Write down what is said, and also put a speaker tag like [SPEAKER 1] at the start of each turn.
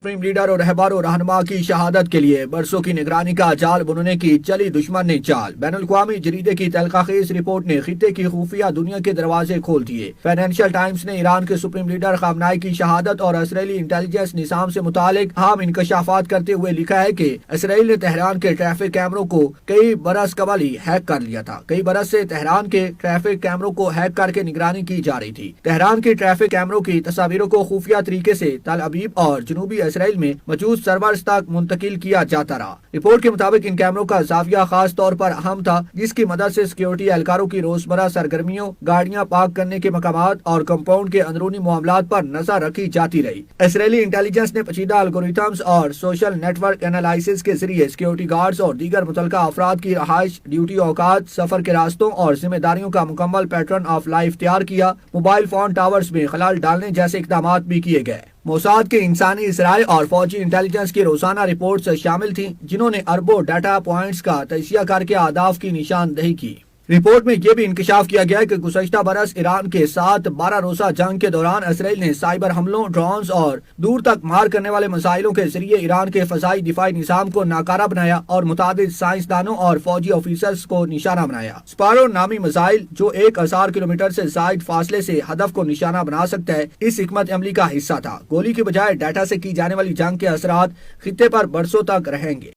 [SPEAKER 1] Supreme leader اور رہبر و رہنما کی شہادت کے لیے برسوں کی نگرانی کا جال بننے کی چلی دشمن نے چال۔ بین الاقوامی جریدے کی تلخ خیز رپورٹ نے خطے کی خفیہ دنیا کے دروازے کھول دیے۔ فائنینشل ٹائمز نے ایران کے سپریم لیڈر خامنائی کی شہادت اور اسرائیلی انٹیلیجنس نظام سے متعلق اہم انکشافات کرتے ہوئے لکھا ہے کہ اسرائیل نے تہران کے ٹریفک کیمروں کو کئی برس قبل ہی ہیک کر لیا تھا۔ کئی برس سے تہران کے ٹریفک کیمروں کو ہیک کر کے نگرانی کی جا رہی تھی۔ تہران کے ٹریفک کیمروں کی تصاویروں کو خفیہ طریقے سے تل ابیب اور جنوبی اسرائیل میں موجود سرورز تک منتقل کیا جاتا رہا۔ رپورٹ کے مطابق ان کیمروں کا زاویہ خاص طور پر اہم تھا، جس کی مدد سے سیکیورٹی اہلکاروں کی روزمرہ سرگرمیوں، گاڑیاں پارک کرنے کے مقامات اور کمپاؤنڈ کے اندرونی معاملات پر نظر رکھی جاتی رہی۔ اسرائیلی انٹیلیجنس نے پیچیدہ الگورتھمز اور سوشل نیٹ ورک انالائسس کے ذریعے سیکیورٹی گارڈز اور دیگر متعلقہ افراد کی رہائش، ڈیوٹی اوقات، سفر کے راستوں اور ذمہ داریوں کا مکمل پیٹرن آف لائف تیار کیا۔ موبائل فون ٹاورز میں خلل ڈالنے جیسے اقدامات بھی کیے گئے۔ موساد کے انسانی ذرائع اور فوجی انٹیلیجنس کی روزانہ رپورٹس شامل تھیں، جنہوں نے اربوں ڈیٹا پوائنٹس کا تجزیہ کر کے اہداف کی نشاندہی کی۔ رپورٹ میں یہ بھی انکشاف کیا گیا کہ گزشتہ برس ایران کے ساتھ 12 روزہ جنگ کے دوران اسرائیل نے سائبر حملوں، ڈرونز اور دور تک مار کرنے والے میزائلوں کے ذریعے ایران کے فضائی دفاعی نظام کو ناکارہ بنایا اور متعدد سائنسدانوں اور فوجی آفیسرز کو نشانہ بنایا۔ سپارو نامی میزائل، جو 1000 کلومیٹر سے زائد فاصلے سے ہدف کو نشانہ بنا سکتا ہے، اس حکمت عملی کا حصہ تھا۔ گولی کی بجائے ڈیٹا سے کی جانے والی جنگ کے اثرات خطے پر برسوں تک رہیں گے۔